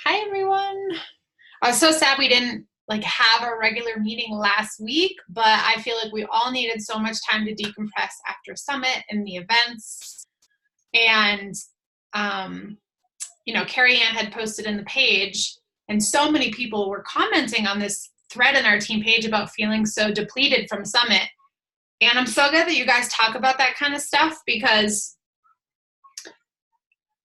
Hi, everyone. I was so sad we didn't have a regular meeting last week, but I feel like we all needed so much time to decompress after Summit and the events. And, Carrie Ann had posted in the page, and so many people were commenting on this thread in our team page about feeling so depleted from Summit. And I'm so glad that you guys talk about that kind of stuff, because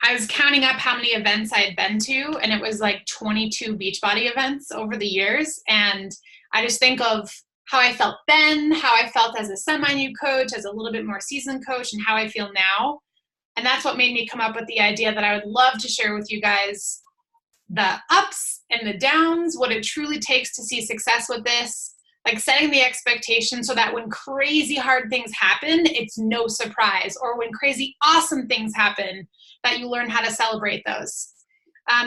I was counting up how many events I had been to, and it was like 22 Beachbody events over the years. And I just think of how I felt then, how I felt as a semi-new coach, as a little bit more seasoned coach, and how I feel now. And that's what made me come up with the idea that I would love to share with you guys the ups and the downs, what it truly takes to see success with this, like setting the expectation so that when crazy hard things happen, it's no surprise, or when crazy awesome things happen, that you learn how to celebrate those.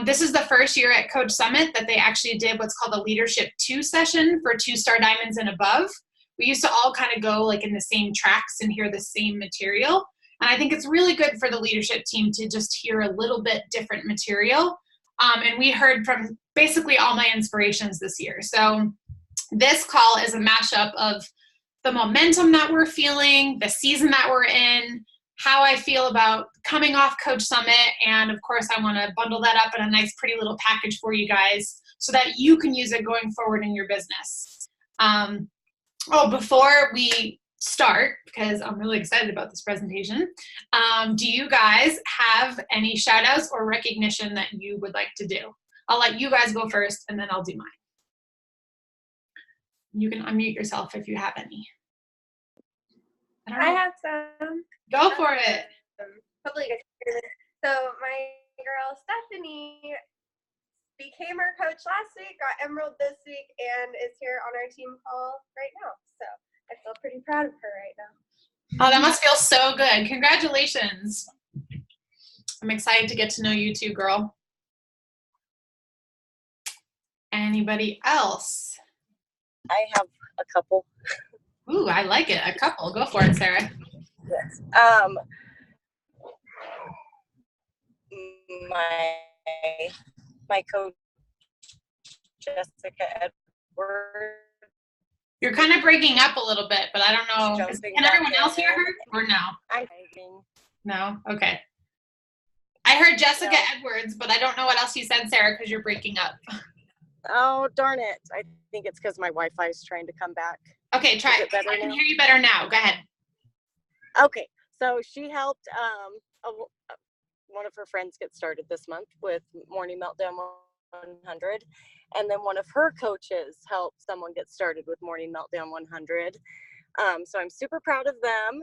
This is the first year at Coach Summit that they actually did what's called a Leadership 2 session for 2-star diamonds and above. We used to all kind of go like in the same tracks and hear the same material. And I think it's really good for the leadership team to just hear a little bit different material. And we heard from basically all my inspirations this year. So this call is a mashup of the momentum that we're feeling, the season that we're in, how I feel about coming off Coach Summit, and of course I want to bundle that up in a nice pretty little package for you guys so that you can use it going forward in your business. Before we start, because I'm really excited about this presentation, do you guys have any shout outs or recognition that you would like to do? I'll let you guys go first and then I'll do mine. You can unmute yourself if you have any. I have some. Go for it. Hopefully you guys can hear me. So my girl Stephanie became our coach last week, got Emerald this week, and is here on our team call right now. So I feel pretty proud of her right now. Oh, that must feel so good. Congratulations. I'm excited to get to know you too, girl. Anybody else? I have a couple. Ooh, I like it. A couple. Go for it, Sarah. Yes. My coach, Jessica Edwards. You're kind of breaking up a little bit, but I don't know. Can everyone else hear her or no? No? Okay. I heard Jessica Edwards, but I don't know what else you said, Sarah, because you're breaking up. Oh, darn it. I think it's because my Wi-Fi is trying to come back. Okay, try it. I can hear you better now. Go ahead. Okay, so she helped one of her friends get started this month with Morning Meltdown 100. And then one of her coaches helped someone get started with Morning Meltdown 100. So I'm super proud of them.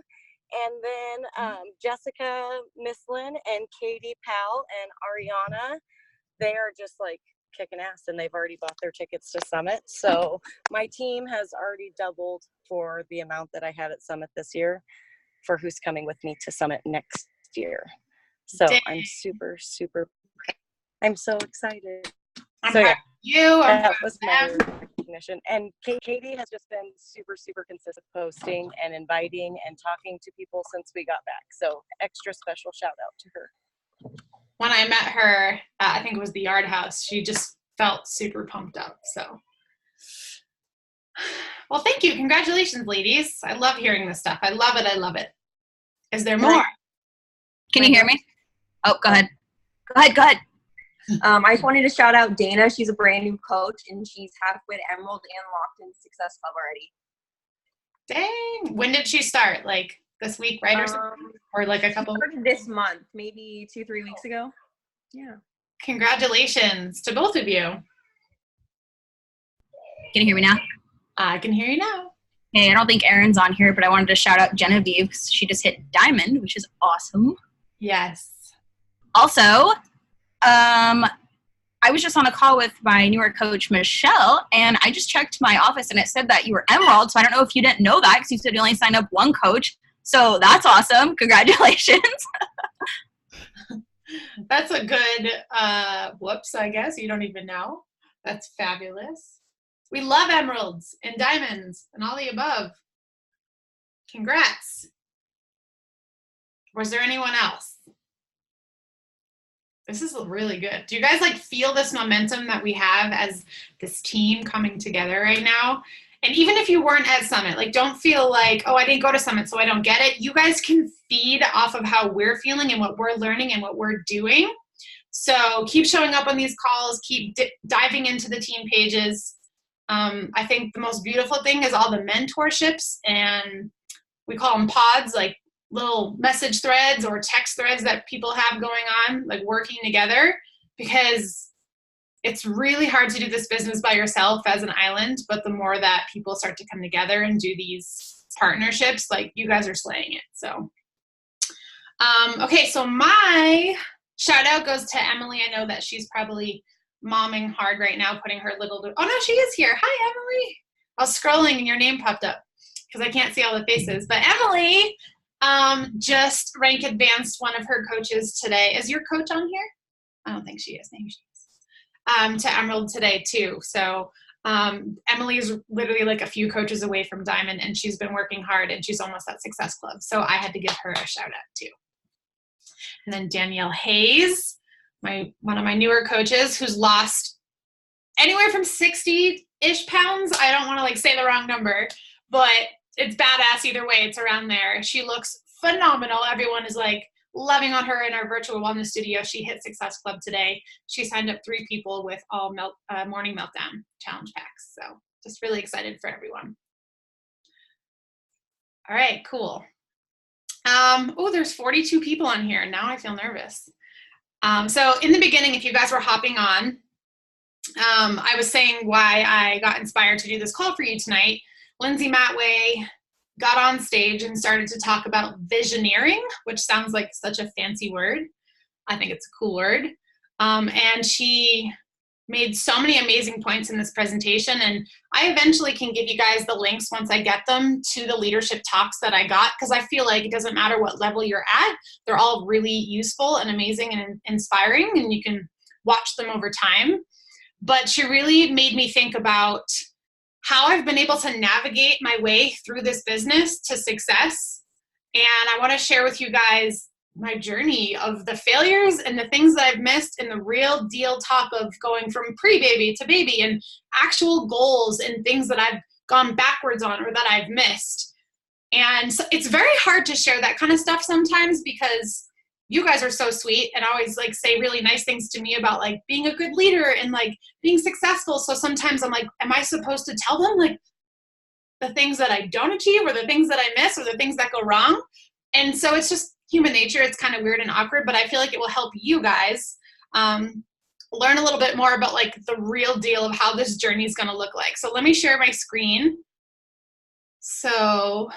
And then Jessica Mislin and Katie Powell and Ariana, they are just like kicking ass, and they've already bought their tickets to Summit. So my team has already doubled for the amount that I had at Summit this year for who's coming with me to Summit next year. So I'm super, super, I'm so excited. So yeah, that was my recognition. And Katie has just been super, super consistent posting and inviting and talking to people since we got back. So extra special shout out to her. When I met her, I think it was the Yard House, she just felt super pumped up. So, well, thank you. Congratulations, ladies. I love hearing this stuff. I love it. I love it. Is there more? Can you hear me? Oh, go ahead. Go ahead. I just wanted to shout out Dana. She's a brand new coach, and she's halfway to Emerald and locked in Success Club already. Dang. When did she start? Like this week, right? Or something? Or like a couple? Started this month, maybe 2-3 weeks ago. Yeah. Congratulations to both of you. Can you hear me now? I can hear you now. Hey, I don't think Erin's on here, but I wanted to shout out Genevieve because she just hit diamond, which is awesome. Yes. Also, I was just on a call with my newer coach, Michelle, and I just checked my office and it said that you were Emerald. So I don't know if you didn't know that because you said you only signed up one coach. So that's awesome. Congratulations. That's a good, whoops, I guess. You don't even know. That's fabulous. We love emeralds and diamonds and all the above. Congrats. Was there anyone else? This is really good. Do you guys like feel this momentum that we have as this team coming together right now? And even if you weren't at Summit, like don't feel like, oh, I didn't go to Summit, so I don't get it. You guys can feed off of how we're feeling and what we're learning and what we're doing. So keep showing up on these calls, keep diving into the team pages. I think the most beautiful thing is all the mentorships, and we call them pods, like little message threads or text threads that people have going on, like working together, because it's really hard to do this business by yourself as an island, but the more that people start to come together and do these partnerships, like you guys are slaying it. So, okay, so my shout out goes to Emily. I know that she's probably momming hard right now, putting her little, oh no, she is here. Hi, Emily. I was scrolling and your name popped up because I can't see all the faces, but Emily just rank advanced one of her coaches today. Is your coach on here? I don't think she is. Maybe she is. To Emerald today too. So Emily is literally like a few coaches away from Diamond, and she's been working hard, and she's almost at Success Club. So I had to give her a shout out too. And then Danielle Hayes, one of my newer coaches, who's lost anywhere from 60-ish pounds. I don't want to like say the wrong number, but it's badass either way. It's around there. She looks phenomenal. Everyone is like loving on her in our virtual wellness studio. She hit Success Club today. She signed up 3 people with all morning meltdown challenge packs. So just really excited for everyone. All right, cool. Oh, there's 42 people on here. Now I feel nervous. So in the beginning, if you guys were hopping on, I was saying why I got inspired to do this call for you tonight. Lindsay Matway got on stage and started to talk about visioneering, which sounds like such a fancy word. I think it's a cool word. And she made so many amazing points in this presentation, and I eventually can give you guys the links once I get them to the leadership talks that I got, because I feel like it doesn't matter what level you're at, they're all really useful and amazing and inspiring, and you can watch them over time. But she really made me think about how I've been able to navigate my way through this business to success. And I want to share with you guys my journey of the failures and the things that I've missed and the real deal talk of going from pre-baby to baby and actual goals and things that I've gone backwards on or that I've missed. And so it's very hard to share that kind of stuff sometimes because you guys are so sweet and always like say really nice things to me about like being a good leader and like being successful. So sometimes I'm like, am I supposed to tell them like the things that I don't achieve or the things that I miss or the things that go wrong? And so it's just human nature. It's kind of weird and awkward, but I feel like it will help you guys learn a little bit more about like the real deal of how this journey is going to look like. So let me share my screen. So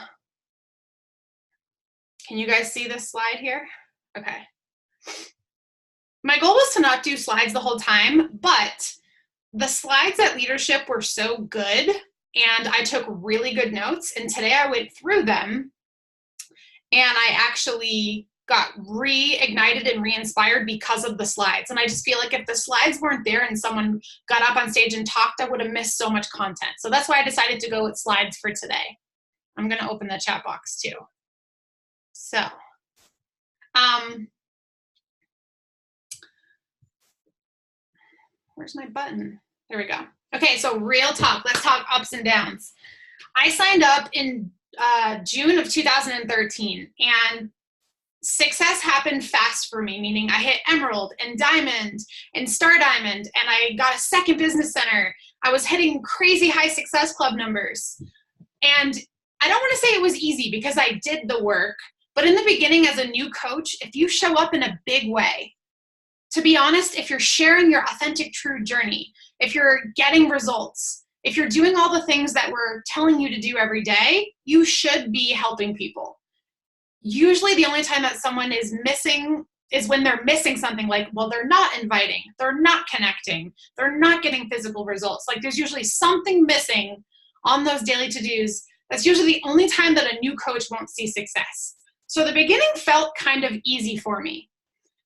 can you guys see this slide here? Okay. My goal was to not do slides the whole time, but the slides at leadership were so good and I took really good notes, and today I went through them and I actually got reignited and re-inspired because of the slides. And I just feel like if the slides weren't there and someone got up on stage and talked, I would have missed so much content. So that's why I decided to go with slides for today. I'm going to open the chat box too. So, where's my button? There we go. Okay, so real talk. Let's talk ups and downs. I signed up in June of 2013, and success happened fast for me, meaning I hit Emerald and Diamond and Star Diamond, and I got a second business center. I was hitting crazy high Success Club numbers. And I don't want to say it was easy because I did the work, but in the beginning as a new coach, if you show up in a big way, to be honest, if you're sharing your authentic, true journey, if you're getting results, if you're doing all the things that we're telling you to do every day, you should be helping people. Usually the only time that someone is missing is when they're missing something, like, well, they're not inviting, they're not connecting, they're not getting physical results. Like there's usually something missing on those daily to-dos. That's usually the only time that a new coach won't see success. So the beginning felt kind of easy for me.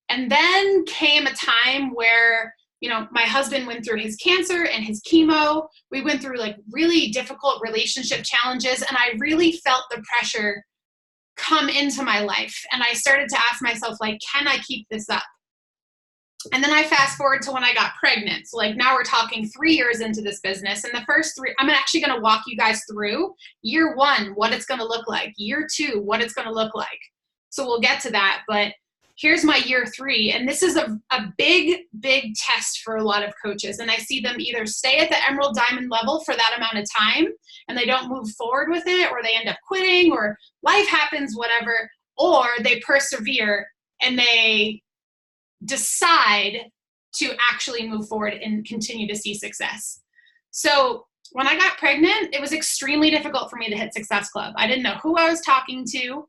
And then came a time where, you know, my husband went through his cancer and his chemo. We went through like really difficult relationship challenges, and I really felt the pressure come into my life. And I started to ask myself, like, can I keep this up? And then I fast forward to when I got pregnant. So like now we're talking 3 years into this business. And the first 3, I'm actually going to walk you guys through year 1, what it's going to look like, year 2, what it's going to look like. So we'll get to that. But here's my year 3. And this is a big, big test for a lot of coaches. And I see them either stay at the emerald diamond level for that amount of time and they don't move forward with it, or they end up quitting, or life happens, whatever, or they persevere and they decide to actually move forward and continue to see success. So when I got pregnant, it was extremely difficult for me to hit Success Club. I didn't know who I was talking to.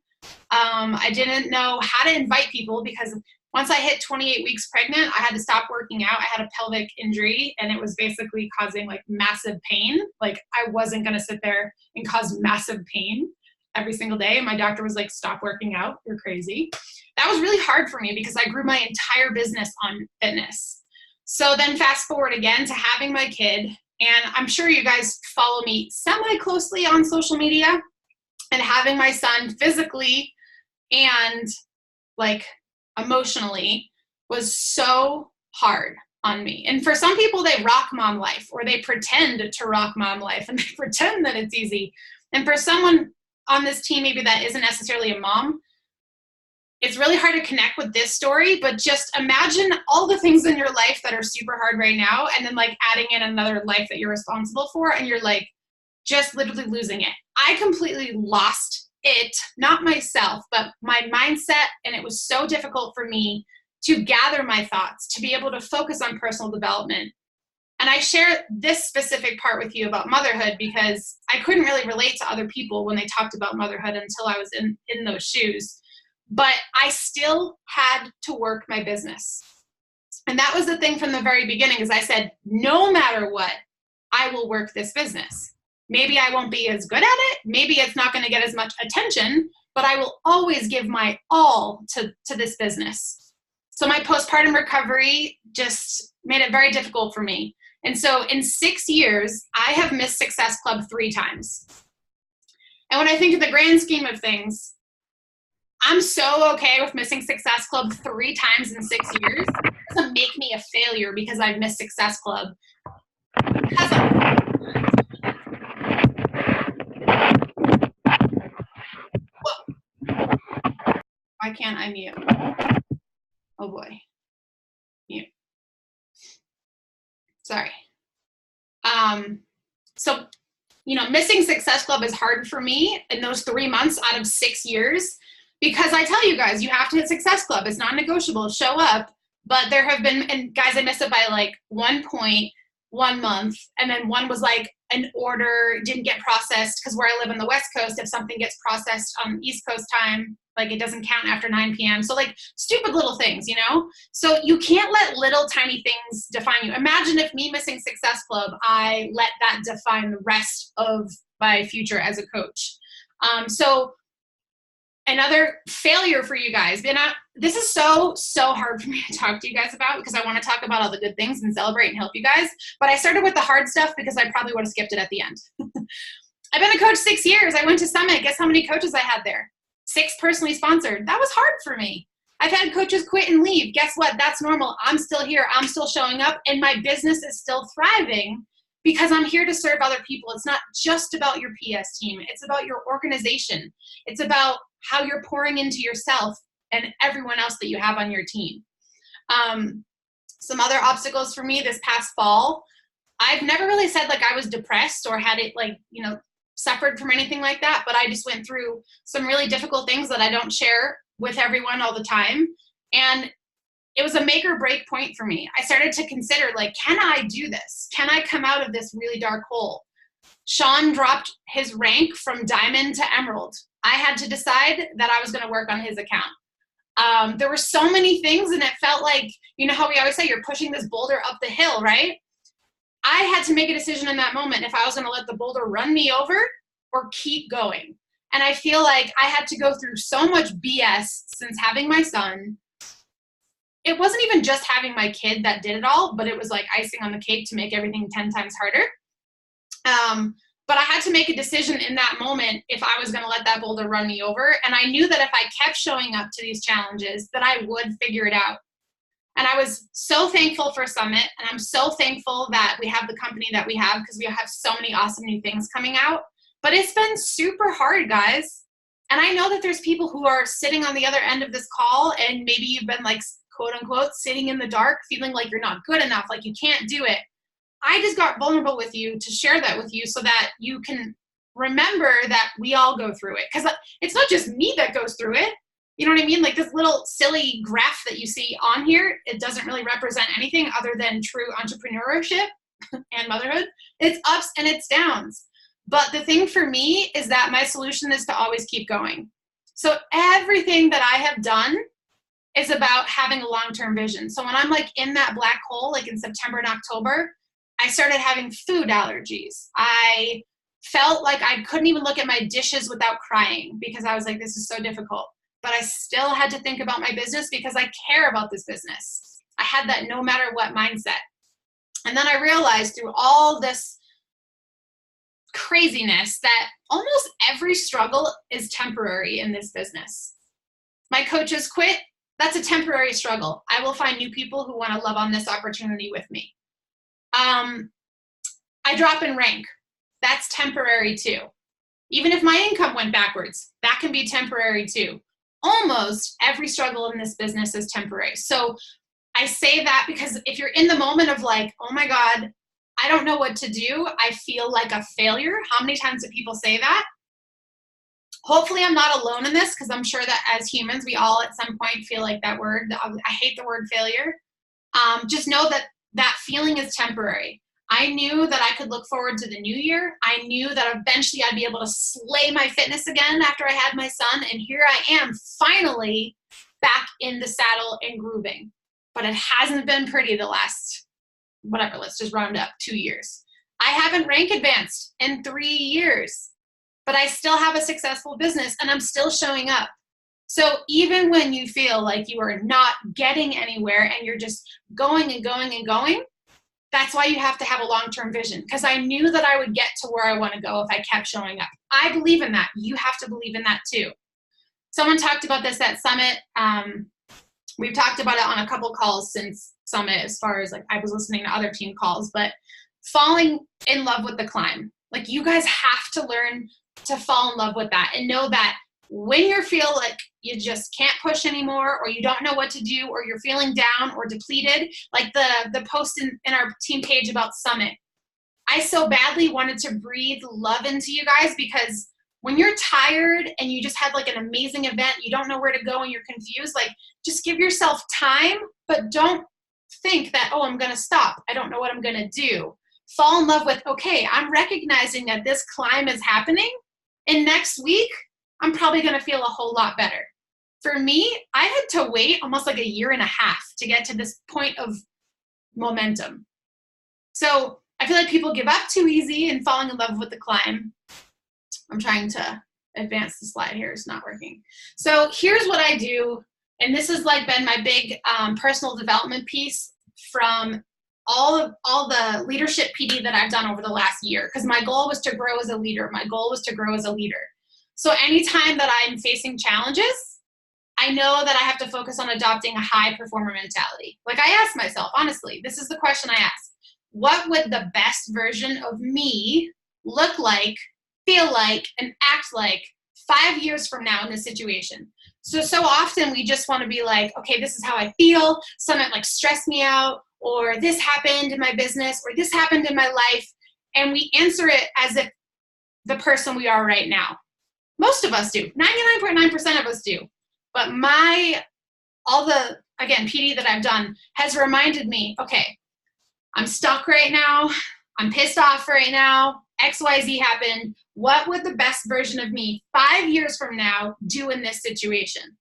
I didn't know how to invite people, because once I hit 28 weeks pregnant, I had to stop working out. I had a pelvic injury and it was basically causing like massive pain. Like I wasn't going to sit there and cause massive pain every single day. And my doctor was like, stop working out. You're crazy. That was really hard for me because I grew my entire business on fitness. So then fast forward again to having my kid. And I'm sure you guys follow me semi-closely on social media, and having my son physically and like emotionally was so hard on me. And for some people, they rock mom life, or they pretend to rock mom life, and they pretend that it's easy. And for someone on this team, maybe that isn't necessarily a mom, it's really hard to connect with this story, but just imagine all the things in your life that are super hard right now, and then like adding in another life that you're responsible for, and you're like just literally losing it. I completely lost it, not myself, but my mindset, and it was so difficult for me to gather my thoughts, to be able to focus on personal development. And I share this specific part with you about motherhood because I couldn't really relate to other people when they talked about motherhood until I was in those shoes. But I still had to work my business. And that was the thing from the very beginning, is I said, no matter what, I will work this business. Maybe I won't be as good at it. Maybe it's not going to get as much attention, but I will always give my all to this business. So my postpartum recovery just made it very difficult for me. And so in 6 years, I have missed Success Club 3 times. And when I think of the grand scheme of things, I'm so okay with missing Success Club 3 times in 6 years. It doesn't make me a failure because I've missed Success Club. Because why can't I mute? Oh boy. Mute. Sorry. So, missing Success Club is hard for me in those 3 months out of 6 years, because I tell you guys, you have to hit Success Club. It's non-negotiable. Show up. But there have been, and guys, I missed it by like 1 point, 1 month. And then one was like an order didn't get processed, because where I live on the West Coast, if something gets processed on East Coast time, like it doesn't count after 9 p.m. So like stupid little things, So you can't let little tiny things define you. Imagine if me missing Success Club, I let that define the rest of my future as a coach. So another failure for you guys. This is so hard for me to talk to you guys about, because I want to talk about all the good things and celebrate and help you guys. But I started with the hard stuff because I probably would have skipped it at the end. I've been a coach 6 years. I went to Summit. Guess how many coaches I had there? 6 personally sponsored. That was hard for me. I've had coaches quit and leave. Guess what? That's normal. I'm still here. I'm still showing up, and my business is still thriving because I'm here to serve other people. It's not just about your PS team. It's about your organization. It's about how you're pouring into yourself and everyone else that you have on your team. Some other obstacles for me this past fall, I've never really said like I was depressed or had it like, suffered from anything like that, but I just went through some really difficult things that I don't share with everyone all the time. And it was a make or break point for me. I started to consider like, can I do this? Can I come out of this really dark hole? Sean dropped his rank from diamond to emerald. I had to decide that I was going to work on his account. There were so many things, and it felt like, how we always say, you're pushing this boulder up the hill, right? I had to make a decision in that moment if I was going to let the boulder run me over or keep going. And I feel like I had to go through so much BS since having my son. It wasn't even just having my kid that did it all, but it was like icing on the cake to make everything 10 times harder. But I had to make a decision in that moment if I was going to let that boulder run me over. And I knew that if I kept showing up to these challenges, that I would figure it out. And I was so thankful for Summit, and I'm so thankful that we have the company that we have because we have so many awesome new things coming out. But it's been super hard, guys. And I know that there's people who are sitting on the other end of this call, and maybe you've been like, quote unquote, sitting in the dark, feeling like you're not good enough, like you can't do it. I just got vulnerable with you to share that with you so that you can remember that we all go through it. Because it's not just me that goes through it. You know what I mean? Like this little silly graph that you see on here, it doesn't really represent anything other than true entrepreneurship and motherhood. It's ups and it's downs. But the thing for me is that my solution is to always keep going. So everything that I have done is about having a long-term vision. So when I'm like in that black hole, like in September and October, I started having food allergies. I felt like I couldn't even look at my dishes without crying because I was like, this is so difficult. But I still had to think about my business because I care about this business. I had that no matter what mindset. And then I realized through all this craziness that almost every struggle is temporary in this business. My coaches quit. That's a temporary struggle. I will find new people who want to love on this opportunity with me. I drop in rank. That's temporary too. Even if my income went backwards, that can be temporary too. Almost every struggle in this business is temporary. So I say that because if you're in the moment of like, oh my God, I don't know what to do, I feel like a failure. How many times do people say that? Hopefully I'm not alone in this because I'm sure that as humans, we all at some point feel like that word. I hate the word failure. Just know that that feeling is temporary. I knew that I could look forward to the new year. I knew that eventually I'd be able to slay my fitness again after I had my son. And here I am finally back in the saddle and grooving. But it hasn't been pretty the last, whatever, let's just round up 2 years. I haven't rank advanced in 3 years, but I still have a successful business and I'm still showing up. So even when you feel like you are not getting anywhere and you're just going and going and going, that's why you have to have a long-term vision, because I knew that I would get to where I want to go if I kept showing up. I believe in that. You have to believe in that too. Someone talked about this at Summit. We've talked about it on a couple calls since Summit, as far as like I was listening to other team calls, but falling in love with the climb. Like you guys have to learn to fall in love with that and know that when you feel like you just can't push anymore or you don't know what to do or you're feeling down or depleted, like the post in our team page about Summit, I so badly wanted to breathe love into you guys because when you're tired and you just had like an amazing event, you don't know where to go and you're confused, like just give yourself time, but don't think that, oh, I'm going to stop. I don't know what I'm going to do. Fall in love with, okay, I'm recognizing that this climb is happening and next week, I'm probably going to feel a whole lot better. For me, I had to wait almost like 1.5 years to get to this point of momentum. So I feel like people give up too easy and falling in love with the climb. I'm trying to advance the slide here. It's not working. So here's what I do. And this has like been my big personal development piece from all the leadership PD that I've done over the last year. Because my goal was to grow as a leader. My goal was to grow as a leader. So anytime that I'm facing challenges, I know that I have to focus on adopting a high performer mentality. Like I ask myself, honestly, this is the question I ask. What would the best version of me look like, feel like, and act like 5 years from now in this situation? So often we just want to be like, okay, this is how I feel. Something like stressed me out, or this happened in my business, or this happened in my life. And we answer it as if the person we are right now. Most of us do. 99.9% of us do. But all the, again, PD that I've done has reminded me, okay, I'm stuck right now. I'm pissed off right now. XYZ happened. What would the best version of me 5 years from now do in this situation?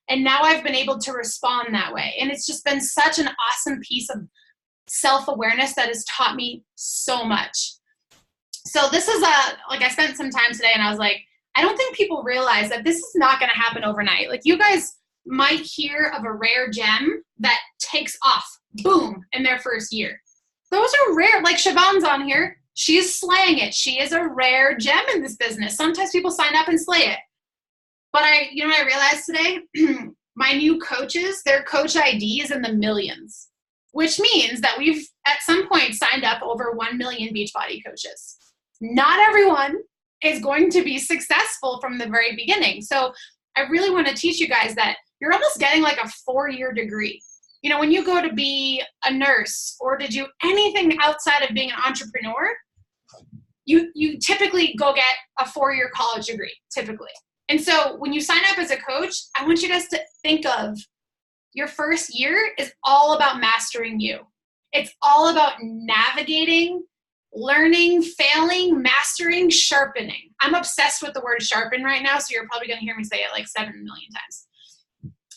And now I've been able to respond that way. And it's just been such an awesome piece of self-awareness that has taught me so much. So this is like I spent some time today and I was like, I don't think people realize that this is not going to happen overnight. Like you guys might hear of a rare gem that takes off, boom, in their first year. Those are rare. Like Siobhan's on here. She's slaying it. She is a rare gem in this business. Sometimes people sign up and slay it. But I realized today, my new coaches, their coach ID is in the millions, which means that we've at some point signed up over 1 million Beachbody coaches. Not everyone is going to be successful from the very beginning. So I really want to teach you guys that you're almost getting like a 4-year degree. You know, when you go to be a nurse or to do anything outside of being an entrepreneur, you typically go get a 4-year college degree, typically. And so when you sign up as a coach, I want you guys to think of your first year is all about mastering you. It's all about navigating, learning, failing, mastering, sharpening. I'm obsessed with the word sharpen right now, so you're probably going to hear me say it like 7 million times.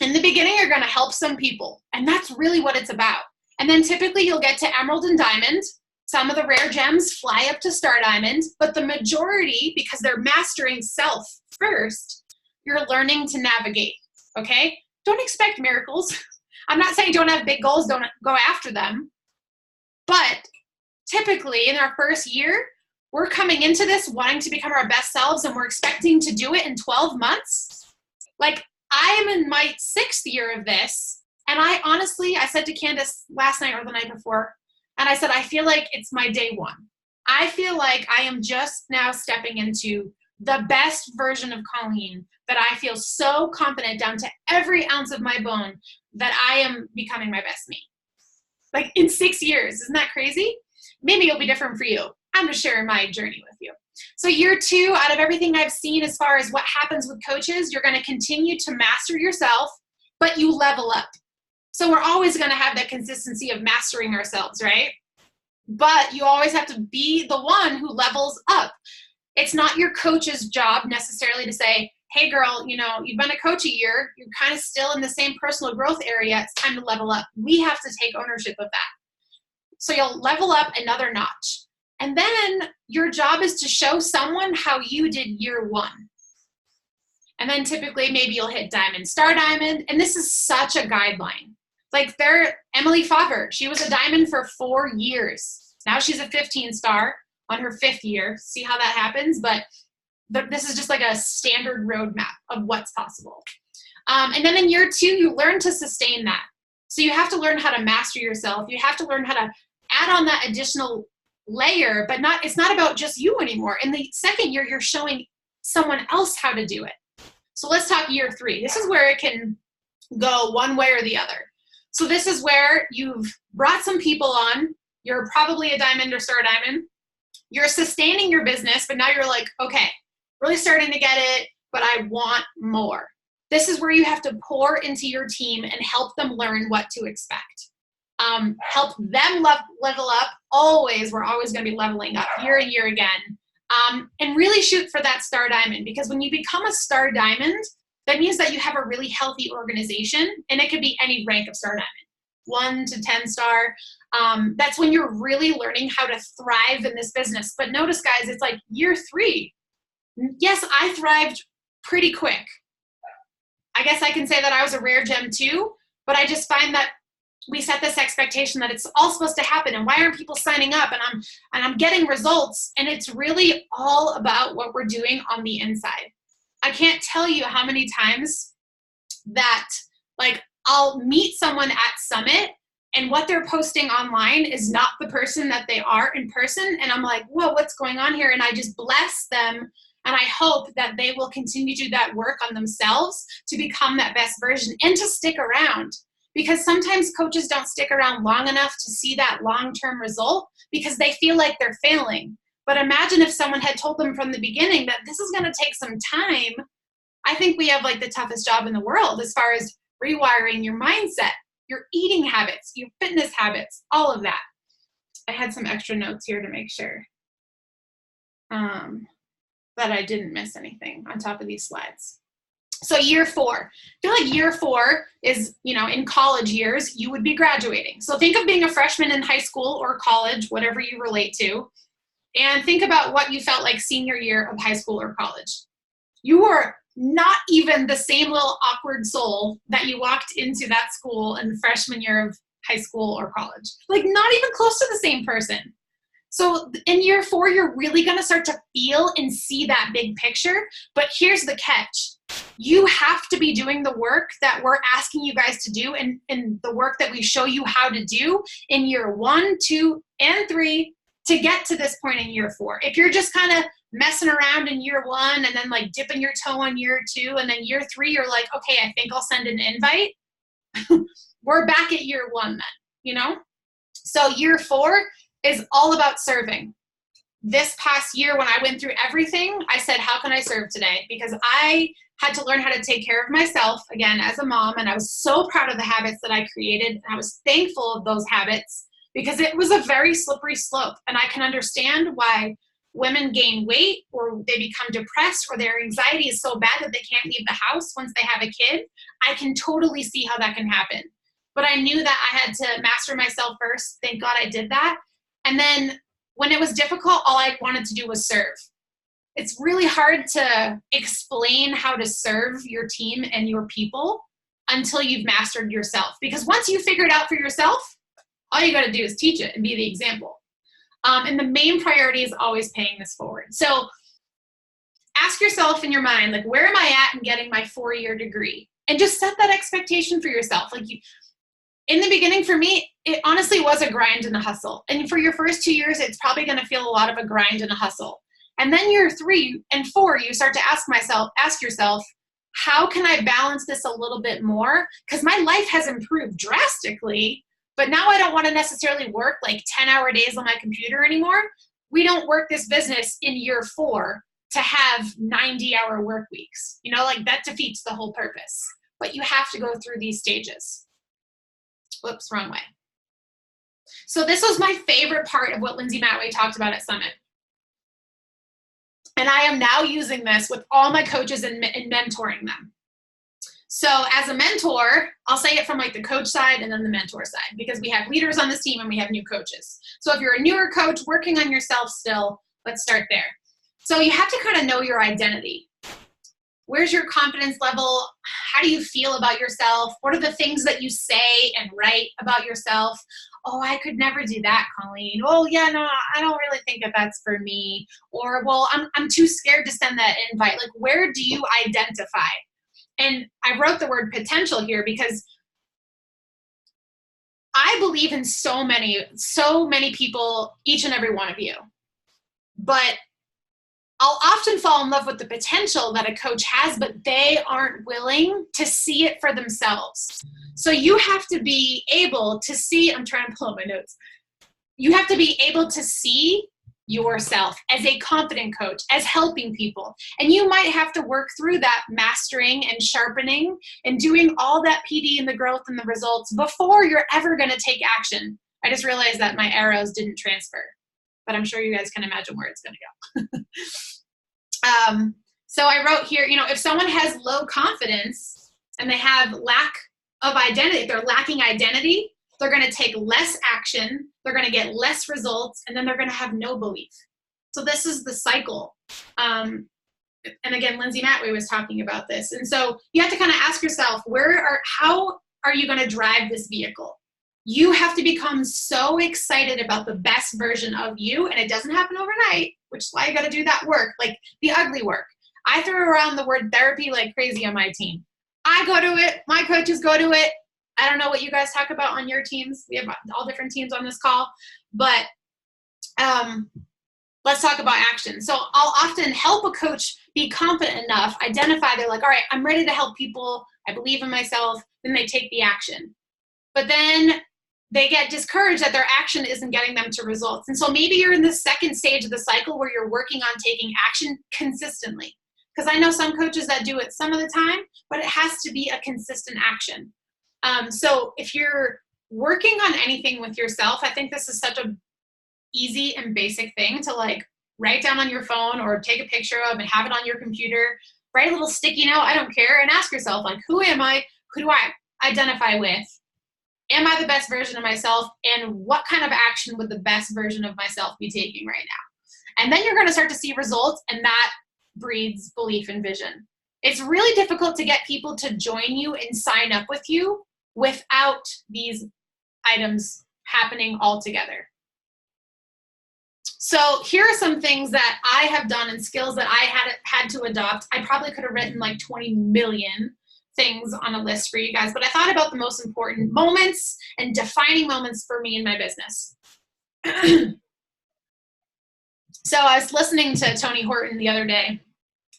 In the beginning, you're going to help some people, and that's really what it's about. And then typically you'll get to Emerald and Diamond. Some of the rare gems fly up to Star Diamond, but the majority, because they're mastering self first, you're learning to navigate, okay? Don't expect miracles. I'm not saying don't have big goals, don't go after them. But typically in our first year, we're coming into this wanting to become our best selves, and we're expecting to do it in 12 months. Like, I am in my 6th year of this, and I said to Candace last night or the night before, and I said, I feel like it's my day one. I feel like I am just now stepping into the best version of Colleen, that I feel so confident down to every ounce of my bone that I am becoming my best me. Like in 6 years, isn't that crazy? Maybe it'll be different for you. I'm just sharing my journey with you. So year 2, out of everything I've seen as far as what happens with coaches, you're going to continue to master yourself, but you level up. So we're always going to have that consistency of mastering ourselves, right? But you always have to be the one who levels up. It's not your coach's job necessarily to say, hey girl, you know, you've been a coach a year, you're kind of still in the same personal growth area, it's time to level up. We have to take ownership of that. So you'll level up another notch. And then your job is to show someone how you did year 1. And then typically maybe you'll hit Diamond, Star Diamond, and this is such a guideline. Like Emily Favre, she was a Diamond for 4 years. Now she's a 15 star on her 5th year. See how that happens? But this is just like a standard roadmap of what's possible. And then in year 2, you learn to sustain that. So you have to learn how to master yourself. You have to learn how to add on that additional layer, but it's not about just you anymore. In the 2nd year, you're showing someone else how to do it. So let's talk year 3. This is where it can go one way or the other. So this is where you've brought some people on. You're probably a Diamond or Star Diamond. You're sustaining your business, but now you're like, okay, really starting to get it, but I want more. This is where you have to pour into your team and help them learn what to expect. Help them level up. We're always going to be leveling up year and year again. And really shoot for that Star Diamond, because when you become a Star Diamond, that means that you have a really healthy organization, and it could be any rank of Star Diamond, 1 to 10 star. That's when you're really learning how to thrive in this business. But notice, guys, it's like year 3. Yes, I thrived pretty quick. I guess I can say that I was a rare gem too, but I just find that we set this expectation that it's all supposed to happen, and why aren't people signing up, and I'm getting results, and it's really all about what we're doing on the inside. I can't tell you how many times that, like, I'll meet someone at Summit and what they're posting online is not the person that they are in person, and I'm like, whoa, what's going on here? And I just bless them, and I hope that they will continue to do that work on themselves to become that best version and to stick around. Because sometimes coaches don't stick around long enough to see that long-term result because they feel like they're failing. But imagine if someone had told them from the beginning that this is going to take some time. I think we have like the toughest job in the world as far as rewiring your mindset, your eating habits, your fitness habits, all of that. I had some extra notes here to make sure that I didn't miss anything on top of these slides. So year 4, I feel like year 4 is, in college years, you would be graduating. So think of being a freshman in high school or college, whatever you relate to, and think about what you felt like senior year of high school or college. You were not even the same little awkward soul that you walked into that school in the freshman year of high school or college. Like, not even close to the same person. So in year 4, you're really going to start to feel and see that big picture. But here's the catch. You have to be doing the work that we're asking you guys to do, and the work that we show you how to do in year 1, 2, and 3 to get to this point in year 4. If you're just kind of messing around in year 1 and then like dipping your toe in year 2, and then year 3 you're like, okay, I think I'll send an invite. We're back at year 1 then, you know? So year 4 is all about serving. This past year when I went through everything, I said, how can I serve today? Because I had to learn how to take care of myself again as a mom, and I was so proud of the habits that I created, and I was thankful of those habits because it was a very slippery slope, and I can understand why women gain weight or they become depressed or their anxiety is so bad that they can't leave the house once they have a kid. I can totally see how that can happen. But I knew that I had to master myself first. Thank God I did that. And then when it was difficult, all I wanted to do was serve. It's really hard to explain how to serve your team and your people until you've mastered yourself. Because once you figure it out for yourself, all you got to do is teach it and be the example. And the main priority is always paying this forward. So ask yourself in your mind, like, where am I at in getting my 4-year degree? And just set that expectation for yourself. Like, in the beginning, for me, it honestly was a grind and a hustle. And for your first 2 years, it's probably going to feel a lot of a grind and a hustle. And then year 3 and 4, you start to ask yourself, how can I balance this a little bit more? Because my life has improved drastically, but now I don't want to necessarily work like 10-hour days on my computer anymore. We don't work this business in year 4 to have 90-hour work weeks. You know, like that defeats the whole purpose. But you have to go through these stages. Whoops, wrong way. So this was my favorite part of what Lindsay Matway talked about at Summit. And I am now using this with all my coaches and mentoring them. So as a mentor, I'll say it from like the coach side and then the mentor side, because we have leaders on this team and we have new coaches. So if you're a newer coach working on yourself still, let's start there. So you have to kind of know your identity. Where's your confidence level? How do you feel about yourself? What are the things that you say and write about yourself? Oh, I could never do that, Colleen. Oh, yeah, no, I don't really think that that's for me. Or, well, I'm too scared to send that invite. Like, where do you identify? And I wrote the word potential here because I believe in so many people, each and every one of you. But I'll often fall in love with the potential that a coach has, but they aren't willing to see it for themselves. So you have to be able to see, I'm trying to pull up my notes. You have to be able to see yourself as a confident coach, as helping people. And you might have to work through that mastering and sharpening and doing all that PD and the growth and the results before you're ever going to take action. I just realized that my arrows didn't transfer, but I'm sure you guys can imagine where it's going to go. So I wrote here, you know, if someone has low confidence and they have lack of identity, if they're lacking identity, they're going to take less action, they're going to get less results, and then they're going to have no belief. So this is the cycle. And again, Lindsay Matway was talking about this. And so you have to kind of ask yourself, how are you going to drive this vehicle? You have to become so excited about the best version of you, and it doesn't happen overnight, which is why you got to do that work, like the ugly work. I throw around the word therapy like crazy on my team. I go to it. My coaches go to it. I don't know what you guys talk about on your teams. We have all different teams on this call, but let's talk about action. So I'll often help a coach be confident enough, identify, they're like, all right, I'm ready to help people. I believe in myself. Then they take the action. But then they get discouraged that their action isn't getting them to results. And so maybe you're in the second stage of the cycle where you're working on taking action consistently. Because I know some coaches that do it some of the time, but it has to be a consistent action. So if you're working on anything with yourself, I think this is such a easy and basic thing to like write down on your phone or take a picture of and have it on your computer. Write a little sticky note, I don't care, and ask yourself, like, who am I? Who do I identify with? Am I the best version of myself? And what kind of action would the best version of myself be taking right now? And then you're going to start to see results, and that breeds belief and vision. It's really difficult to get people to join you and sign up with you without these items happening all together. So here are some things that I have done and skills that I had to adopt. I probably could have written like 20 million things on a list for you guys, but I thought about the most important moments and defining moments for me in my business. So I was listening to Tony Horton the other day,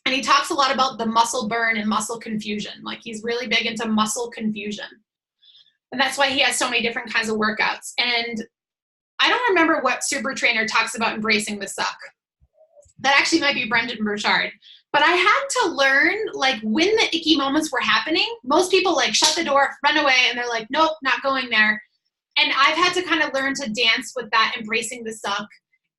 and he talks a lot about the muscle burn and muscle confusion. Like he's really big into muscle confusion. And that's why he has so many different kinds of workouts. And I don't remember what super trainer talks about embracing the suck. That actually might be Brendan Burchard. But I had to learn, like, when the icky moments were happening, most people, like, shut the door, run away, and they're like, nope, not going there. And I've had to kind of learn to dance with that, embracing the suck.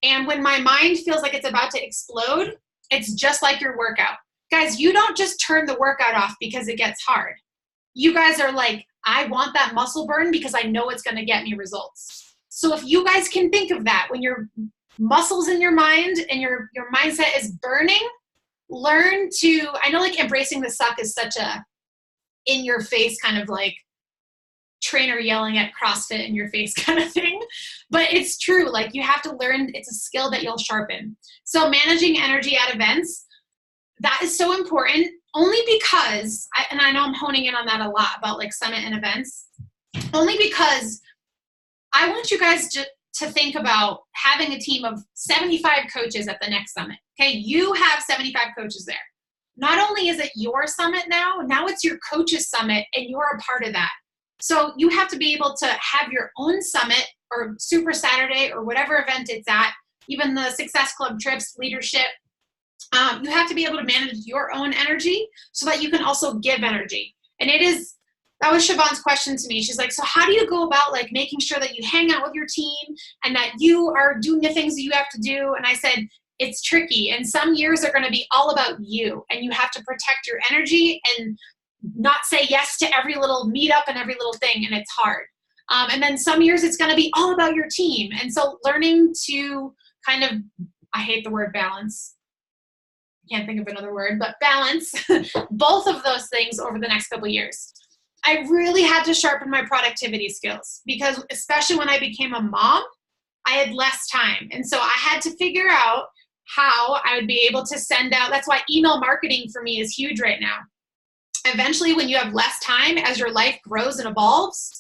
And when my mind feels like it's about to explode, it's just like your workout. Guys, you don't just turn the workout off because it gets hard. You guys are like, I want that muscle burn because I know it's going to get me results. So if you guys can think of that when your muscles in your mind and your mindset is burning, learn to, I know like embracing the suck is such a in your face kind of like trainer yelling at CrossFit in your face kind of thing, but it's true. Like you have to learn, it's a skill that you'll sharpen. So managing energy at events, that is so important only because, and I know I'm honing in on that a lot about like summit and events, only because I want you guys to think about having a team of 75 coaches at the next summit. Okay, you have 75 coaches there. Not only is it your summit now it's your coaches summit and you're a part of that. So you have to be able to have your own summit or Super Saturday or whatever event it's at, even the Success Club trips, leadership. You have to be able to manage your own energy so that you can also give energy. And that was Siobhan's question to me. She's like, so how do you go about like making sure that you hang out with your team and that you are doing the things that you have to do? And I said, it's tricky. And some years are going to be all about you and you have to protect your energy and not say yes to every little meetup and every little thing. And it's hard. And then some years it's going to be all about your team. And so learning to kind of, I hate the word balance. Can't think of another word, but balance both of those things over the next couple of years. I really had to sharpen my productivity skills because especially when I became a mom, I had less time. And so I had to figure out how I would be able to send out. That's why email marketing for me is huge right now. Eventually, when you have less time as your life grows and evolves,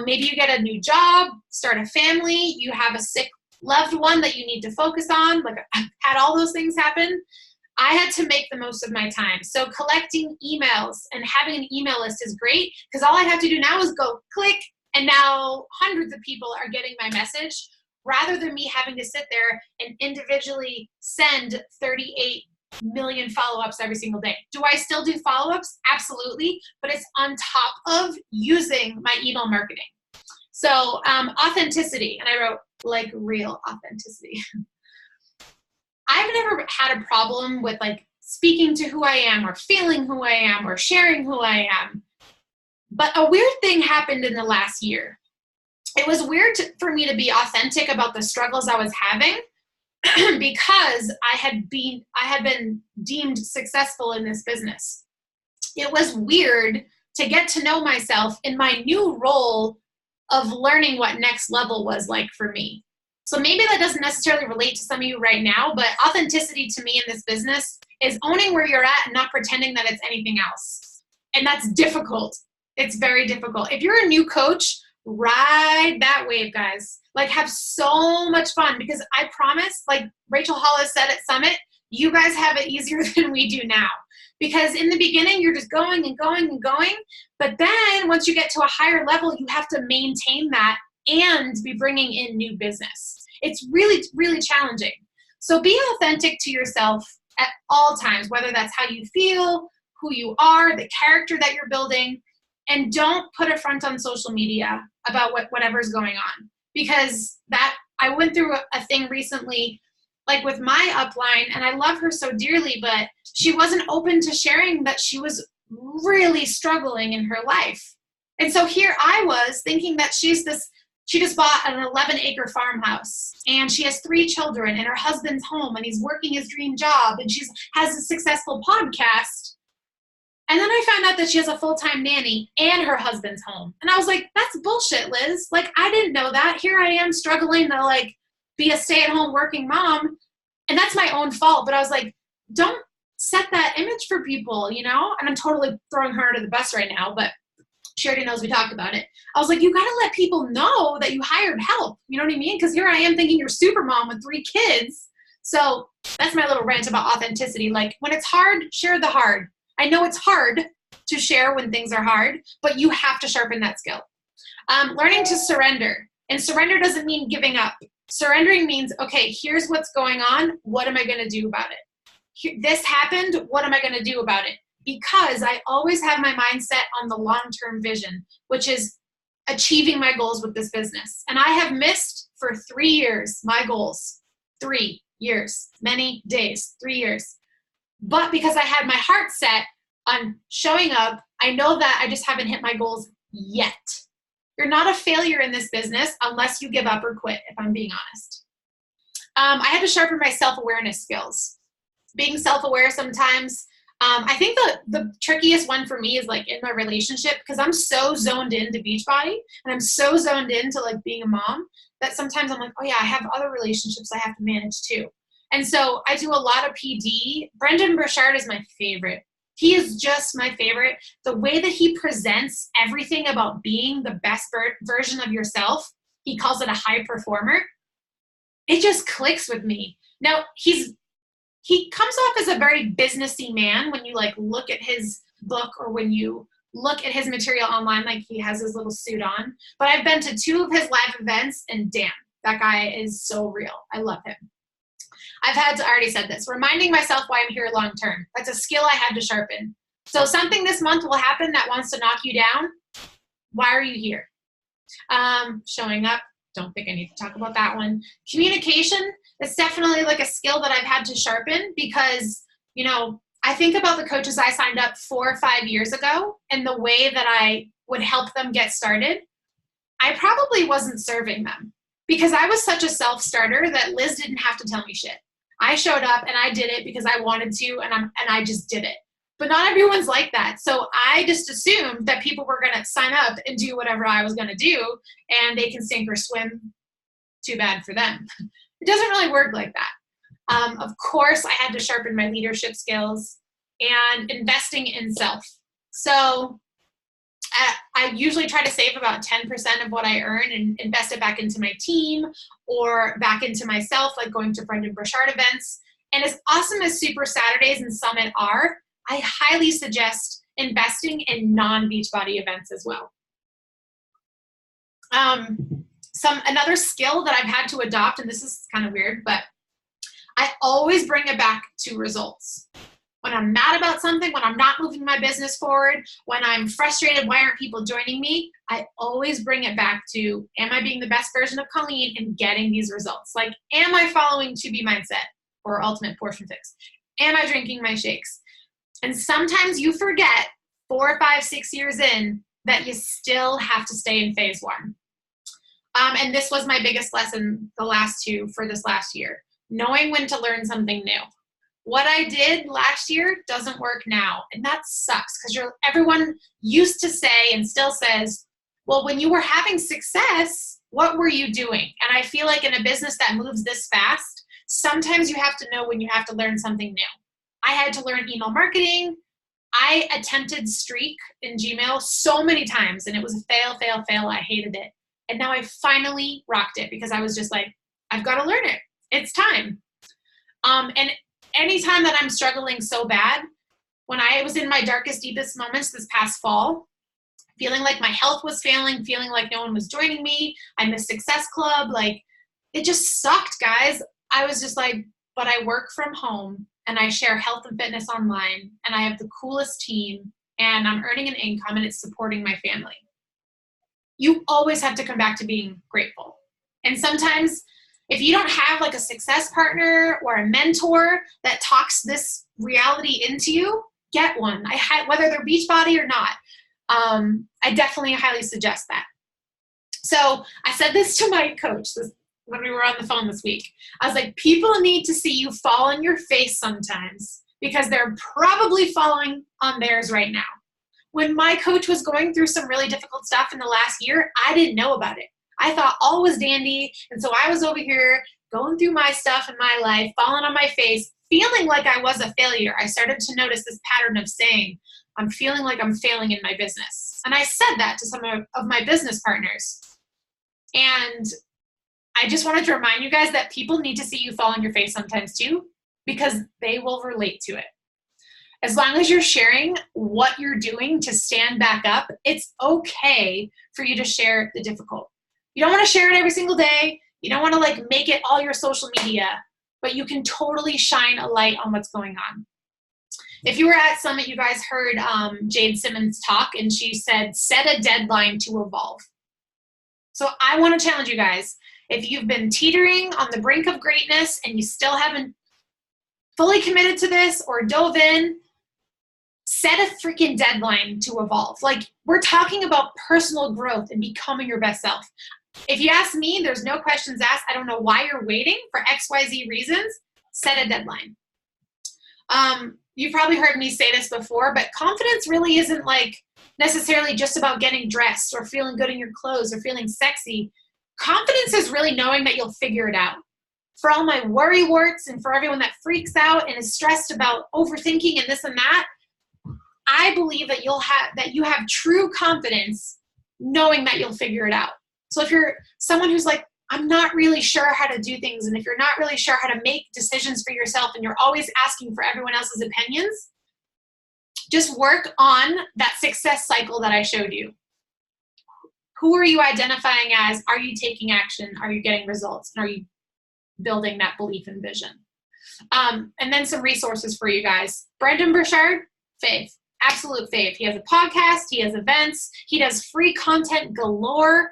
maybe you get a new job, start a family, you have a sick loved one that you need to focus on, like I've had all those things happen. I had to make the most of my time. So collecting emails and having an email list is great because all I have to do now is go click and now hundreds of people are getting my message rather than me having to sit there and individually send 38 million follow-ups every single day. Do I still do follow-ups? Absolutely, but it's on top of using my email marketing. So authenticity, and I wrote like real authenticity. I've never had a problem with like speaking to who I am or feeling who I am or sharing who I am. But a weird thing happened in the last year. It was weird for me to be authentic about the struggles I was having because I had been deemed successful in this business. It was weird to get to know myself in my new role of learning what next level was like for me. So maybe that doesn't necessarily relate to some of you right now, but authenticity to me in this business is owning where you're at and not pretending that it's anything else. And that's difficult. It's very difficult. If you're a new coach, ride that wave, guys. Like have so much fun because I promise, like Rachel Hollis said at Summit, you guys have it easier than we do now. Because in the beginning, you're just going and going and going. But then once you get to a higher level, you have to maintain that and be bringing in new business. It's really, really challenging. So be authentic to yourself at all times, whether that's how you feel, who you are, the character that you're building, and don't put a front on social media about whatever's going on. Because I went through a thing recently, like with my upline, and I love her so dearly, but she wasn't open to sharing that she was really struggling in her life. And so here I was thinking that she just bought an 11-acre farmhouse and she has 3 children and her husband's home and he's working his dream job and she has a successful podcast. And then I found out that she has a full-time nanny and her husband's home. And I was like, that's bullshit, Liz. Like, I didn't know that. Here I am struggling to like be a stay-at-home working mom. And that's my own fault. But I was like, don't set that image for people, you know? And I'm totally throwing her under the bus right now, but she already knows we talked about it. I was like, you got to let people know that you hired help. You know what I mean? Because here I am thinking you're super mom with 3 kids. So that's my little rant about authenticity. Like, when it's hard, share the hard. I know it's hard to share when things are hard, but you have to sharpen that skill. Learning to surrender. And surrender doesn't mean giving up. Surrendering means, okay, here's what's going on. What am I going to do about it? This happened. What am I going to do about it? Because I always have my mindset on the long-term vision, which is achieving my goals with this business. And I have missed for 3 years my goals. 3 years, many days, 3 years. But because I had my heart set on showing up, I know that I just haven't hit my goals yet. You're not a failure in this business unless you give up or quit, if I'm being honest. I had to sharpen my self-awareness skills. Being self-aware sometimes, I think the trickiest one for me is like in my relationship, because I'm so zoned into Beachbody and I'm so zoned into like being a mom that sometimes I'm like, oh yeah, I have other relationships I have to manage too. And so I do a lot of PD. Brendan Burchard is my favorite. He is just my favorite. The way that he presents everything about being the best version of yourself, he calls it a high performer. It just clicks with me. Now, he comes off as a very businessy man when you like look at his book or when you look at his material online, like he has his little suit on. But I've been to 2 of his live events and damn, that guy is so real. I love him. I already said this, reminding myself why I'm here long term. That's a skill I had to sharpen. So something this month will happen that wants to knock you down. Why are you here? Showing up. Don't think I need to talk about that one. Communication is definitely like a skill that I've had to sharpen because, you know, I think about the coaches I signed up 4 or 5 years ago and the way that I would help them get started. I probably wasn't serving them because I was such a self-starter that Liz didn't have to tell me shit. I showed up and I did it because I wanted to and I just did it. But not everyone's like that. So I just assumed that people were going to sign up and do whatever I was going to do and they can sink or swim. Too bad for them. It doesn't really work like that. Of course, I had to sharpen my leadership skills and investing in self. So I usually try to save about 10% of what I earn and invest it back into my team or back into myself, like going to Brendan Burchard events. And as awesome as Super Saturdays and Summit are, I highly suggest investing in non-Beachbody events as well. Another skill that I've had to adopt, and this is kind of weird, but I always bring it back to results. When I'm mad about something, when I'm not moving my business forward, when I'm frustrated, why aren't people joining me? I always bring it back to, am I being the best version of Colleen and getting these results? Like, am I following 2B mindset or ultimate portion fix? Am I drinking my shakes? And sometimes you forget 4, 5, 6 years in that you still have to stay in phase 1. And this was my biggest lesson the last 2 for this last year, knowing when to learn something new. What I did last year doesn't work now. And that sucks because everyone used to say and still says, well, when you were having success, what were you doing? And I feel like in a business that moves this fast, sometimes you have to know when you have to learn something new. I had to learn email marketing. I attempted Streak in Gmail so many times and it was a fail, fail, fail. I hated it. And now I finally rocked it because I was just like, I've got to learn it. It's time. And anytime that I'm struggling so bad, when I was in my darkest, deepest moments this past fall, feeling like my health was failing, feeling like no one was joining me, I missed Success Club, like it just sucked, guys. I was just like, but I work from home and I share health and fitness online and I have the coolest team and I'm earning an income and it's supporting my family. You always have to come back to being grateful. And sometimes if you don't have like a success partner or a mentor that talks this reality into you, get one. Whether they're Beachbody or not, I definitely highly suggest that. So I said this to my coach when we were on the phone this week. I was like, people need to see you fall on your face sometimes because they're probably falling on theirs right now. When my coach was going through some really difficult stuff in the last year, I didn't know about it. I thought all was dandy. And so I was over here going through my stuff in my life, falling on my face, feeling like I was a failure. I started to notice this pattern of saying, I'm feeling like I'm failing in my business. And I said that to some of my business partners. And I just wanted to remind you guys that people need to see you fall on your face sometimes too, because they will relate to it. As long as you're sharing what you're doing to stand back up, it's okay for you to share the difficult. You don't want to share it every single day. You don't want to like make it all your social media, but you can totally shine a light on what's going on. If you were at Summit, you guys heard Jade Simmons talk, and she said, set a deadline to evolve. So I want to challenge you guys. If you've been teetering on the brink of greatness and you still haven't fully committed to this or dove in, set a freaking deadline to evolve. Like, we're talking about personal growth and becoming your best self. If you ask me, there's no questions asked. I don't know why you're waiting for XYZ reasons. Set a deadline. You've probably heard me say this before, but confidence really isn't like necessarily just about getting dressed or feeling good in your clothes or feeling sexy. Confidence is really knowing that you'll figure it out. For all my worry warts and for everyone that freaks out and is stressed about overthinking and this and that, I believe that you have true confidence knowing that you'll figure it out. So if you're someone who's like, I'm not really sure how to do things, and if you're not really sure how to make decisions for yourself and you're always asking for everyone else's opinions, just work on that success cycle that I showed you. Who are you identifying as? Are you taking action? Are you getting results? And are you building that belief and vision? And then some resources for you guys. Brendon Burchard, fave. Absolute fave. He has a podcast. He has events. He does free content galore.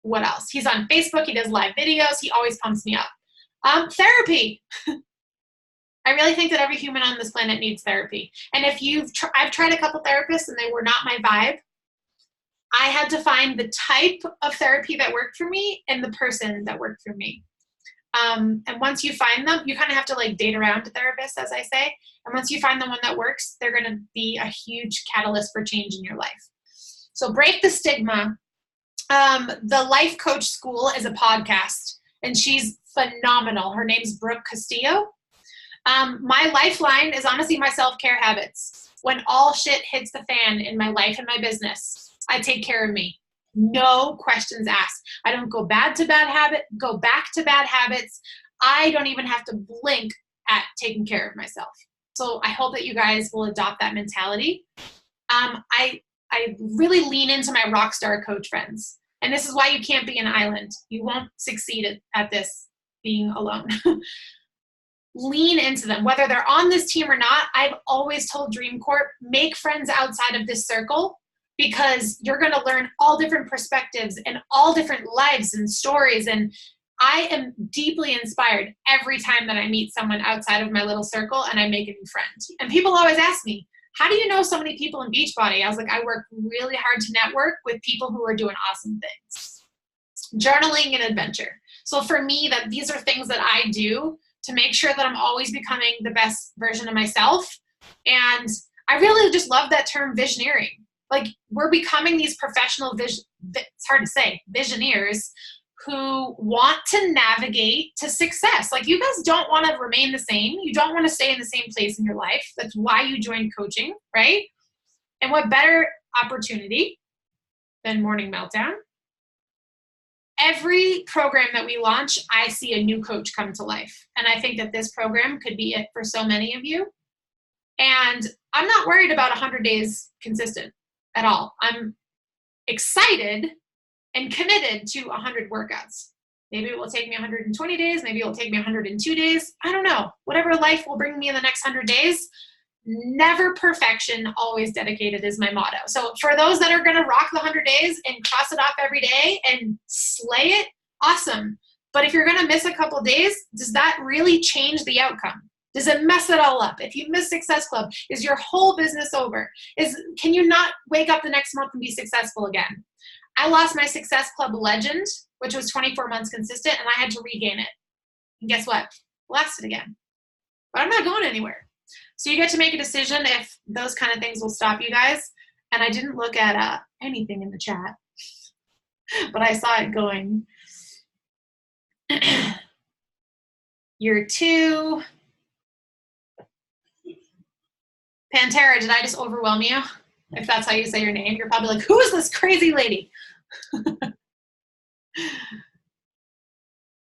What else? He's on Facebook. He does live videos. He always pumps me up. Therapy. I really think that every human on this planet needs therapy. And if I've tried a couple therapists and they were not my vibe. I had to find the type of therapy that worked for me and the person that worked for me. And once you find them, you kind of have to like date around to therapists, as I say. And once you find the one that works, they're going to be a huge catalyst for change in your life. So break the stigma. The Life Coach School is a podcast, and she's phenomenal. Her name's Brooke Castillo. My lifeline is honestly my self-care habits. When all shit hits the fan in my life and my business, I take care of me. No questions asked. I don't go back to bad habits. I don't even have to blink at taking care of myself. So I hope that you guys will adopt that mentality. I really lean into my rock star coach friends. And this is why you can't be an island. You won't succeed at this being alone. Lean into them. Whether they're on this team or not, I've always told Dream Corp, make friends outside of this circle, because you're going to learn all different perspectives and all different lives and stories. And I am deeply inspired every time that I meet someone outside of my little circle and I make a new friend. And people always ask me, how do you know so many people in Beachbody? I was like, I work really hard to network with people who are doing awesome things. Journaling and adventure. So for me, that these are things that I do to make sure that I'm always becoming the best version of myself. And I really just love that term visioneering. Like, we're becoming these professional it's hard to say, visioneers who want to navigate to success. Like, you guys don't want to remain the same. You don't want to stay in the same place in your life. That's why you joined coaching, right? And what better opportunity than Morning Meltdown? Every program that we launch, I see a new coach come to life. And I think that this program could be it for so many of you. And I'm not worried about 100 days consistent at all. I'm excited and committed to 100 workouts. Maybe it will take me 120 days. Maybe it will take me 102 days. I don't know. Whatever life will bring me in the next 100 days, never perfection, always dedicated is my motto. So for those that are going to rock the 100 days and cross it off every day and slay it, awesome. But if you're going to miss a couple days, does that really change the outcome? Does it mess it all up? If you miss Success Club, is your whole business over? Can you not wake up the next month and be successful again? I lost my Success Club legend, which was 24 months consistent, and I had to regain it. And guess what? Lost it again. But I'm not going anywhere. So you get to make a decision if those kind of things will stop you guys. And I didn't look at anything in the chat, but I saw it going. Year 2. Pantera, did I just overwhelm you? If that's how you say your name, you're probably like, who is this crazy lady?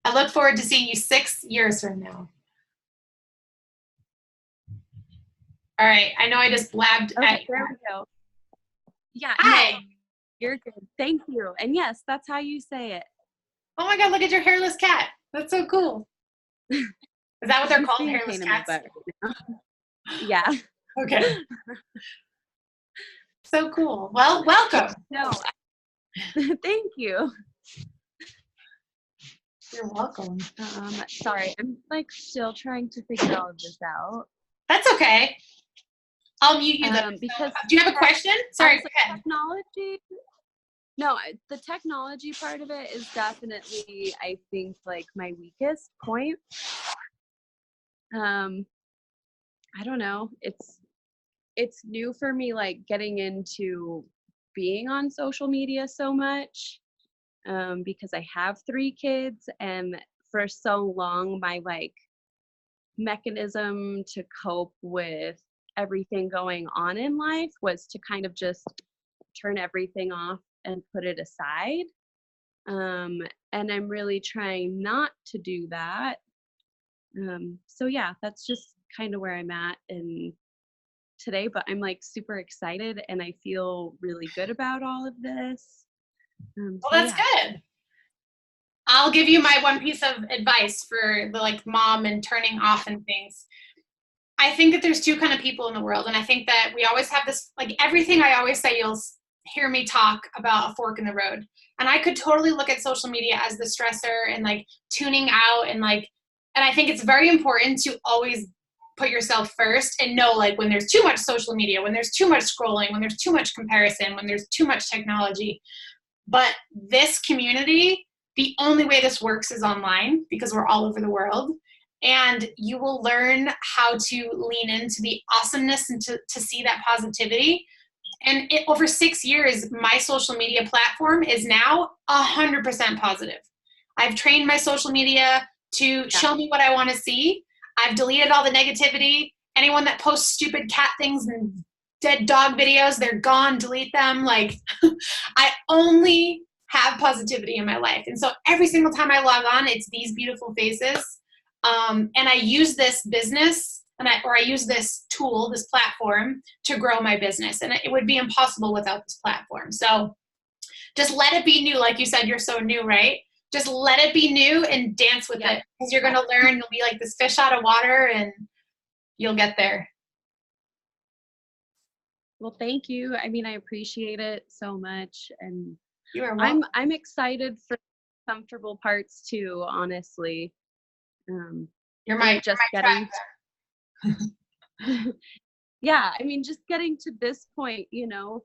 I look forward to seeing you 6 years from now. All right, I know I just blabbed. Okay, there we go. Yeah, Hi. no, you're good. Thank you. And yes, that's how you say it. Oh my God, look at your hairless cat. That's so cool. Is that what they're She's called, being a hairless pain in my cats? butt right now. Yeah. Okay. So cool. Well, welcome. No, thank you. You're welcome. Sorry, I'm like still trying to figure all of this out. That's okay. I'll mute you though. Because Do you have a question? Sorry, go ahead. technology. No, the technology part of it is definitely, I think, like my weakest point. I don't know. It's new for me, like getting into being on social media so much, because I have 3 kids, and for so long my like mechanism to cope with everything going on in life was to kind of just turn everything off and put it aside. And I'm really trying not to do that. So yeah, that's just kind of where I'm at in today, but I'm like super excited and I feel really good about all of this. Well, that's good. I'll give you my one piece of advice for the like mom and turning off and things. I think that there's 2 kind of people in the world, and I think that we always have this, like everything I always say, you'll hear me talk about a fork in the road. And I could totally look at social media as the stressor and like tuning out and I think it's very important to always put yourself first and know like when there's too much social media, when there's too much scrolling, when there's too much comparison, when there's too much technology. But this community, the only way this works is online because we're all over the world. And you will learn how to lean into the awesomeness and to see that positivity. And over 6 years, my social media platform is now 100% positive. I've trained my social media to show me what I want to see. I've deleted all the negativity. Anyone that posts stupid cat things and dead dog videos, they're gone, delete them. Like, I only have positivity in my life. And so every single time I log on, it's these beautiful faces. And I use this business or I use this tool, this platform to grow my business. And it would be impossible without this platform. So just let it be new. Like you said, you're so new, right? Just let it be new and dance with it because you're going to learn. You'll be like this fish out of water and you'll get there. Well, thank you. I mean, I appreciate it so much. And you are welcome. I'm excited for comfortable parts too, honestly. You're my getting yeah, I mean, just getting to this point, you know,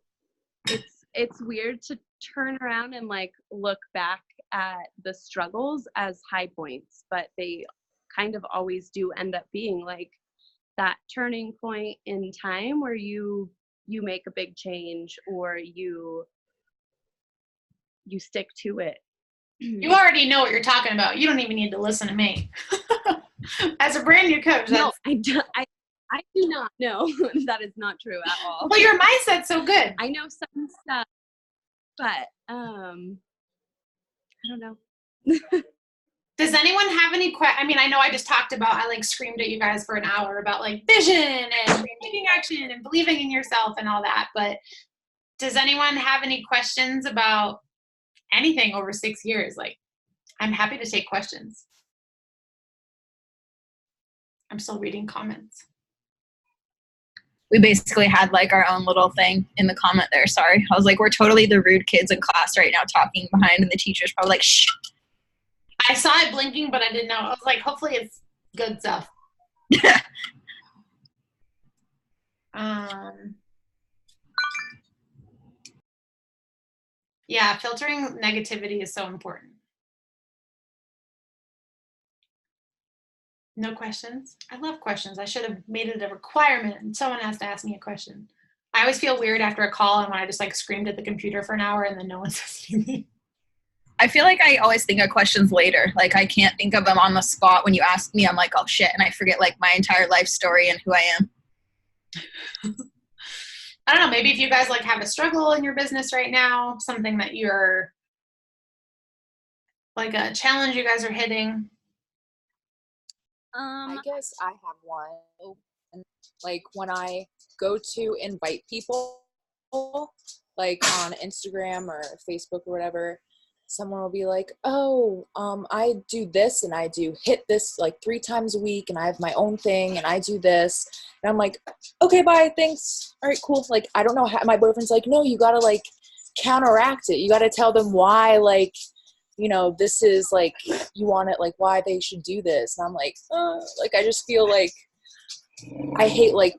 it's weird to turn around and like look back at the struggles as high points, but they kind of always do end up being like that turning point in time where you make a big change or you stick to it. You already know what you're talking about. You don't even need to listen to me. As a brand new coach. No, I do not know. That is not true at all. Well, your mindset's so good. I know some stuff, but I don't know. Does anyone have any questions? I mean, I know I just talked about, I like screamed at you guys for an hour about like vision and taking action and believing in yourself and all that. But does anyone have any questions about anything over 6 years? Like, I'm happy to take questions. I'm still reading comments. We basically had like our own little thing in the comment there. Sorry. I was like, we're totally the rude kids in class right now talking behind, and the teacher's probably like, shh. I saw it blinking, but I didn't know. I was like, hopefully it's good stuff. Yeah, filtering negativity is so important. No questions? I love questions. I should have made it a requirement and someone has to ask me a question. I always feel weird after a call and when I just like screamed at the computer for an hour and then no one says anything. I feel like I always think of questions later. Like I can't think of them on the spot. When you ask me, I'm like, oh shit. And I forget like my entire life story and who I am. I don't know, maybe if you guys like have a struggle in your business right now, something that you're like a challenge you guys are hitting. I guess I have one. Like when I go to invite people, like on Instagram or Facebook or whatever, someone will be like, oh, I do this and I do hit this like 3 times a week and I have my own thing and I do this. And I'm like, okay, bye, thanks. All right, cool. Like, I don't know how, my boyfriend's like, no, you gotta like counteract it. You gotta tell them why, like, you know, this is like, you want it, like why they should do this. And I'm like, I just feel like I hate like.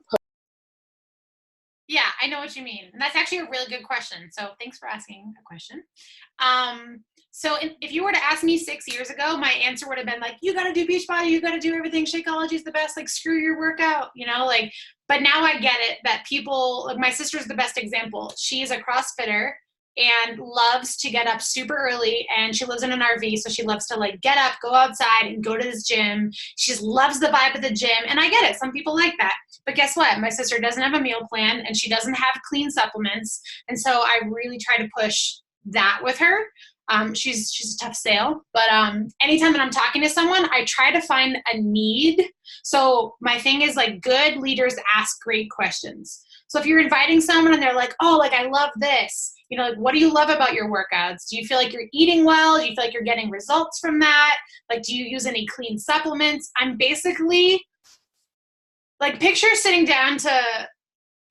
Yeah, I know what you mean. And that's actually a really good question. So thanks for asking a question. So if you were to ask me 6 years ago, my answer would have been like, you got to do Beachbody, you got to do everything. Shakeology is the best. Like, screw your workout, you know, like, but now I get it that people, like my sister's the best example. She's a CrossFitter and loves to get up super early, and she lives in an RV, so she loves to like get up, go outside and go to this gym. She just loves the vibe of the gym, and I get it. Some people like that. But guess what? My sister doesn't have a meal plan and she doesn't have clean supplements. And so I really try to push that with her. She's a tough sale, but anytime that I'm talking to someone, I try to find a need. So my thing is like, good leaders ask great questions. So if you're inviting someone and they're like, oh, like I love this, you know, like, what do you love about your workouts? Do you feel like you're eating well? Do you feel like you're getting results from that? Like, do you use any clean supplements? I'm basically like, picture sitting down to,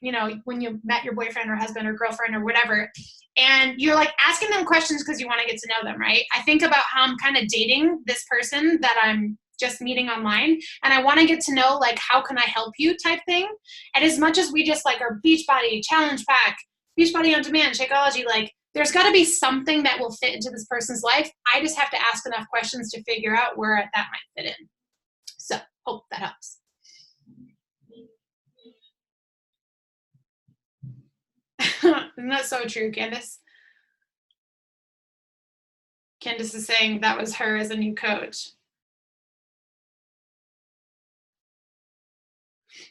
you know, when you met your boyfriend or husband or girlfriend or whatever, and you're like asking them questions because you want to get to know them, right? I think about how I'm kind of dating this person that I'm just meeting online, and I want to get to know, like, how can I help you type thing. And as much as we just like our Beachbody, Challenge Pack, Beachbody on Demand, Shakeology, like, there's got to be something that will fit into this person's life. I just have to ask enough questions to figure out where that might fit in. So hope that helps. Isn't that so true, Candace? Candace is saying that was her as a new coach.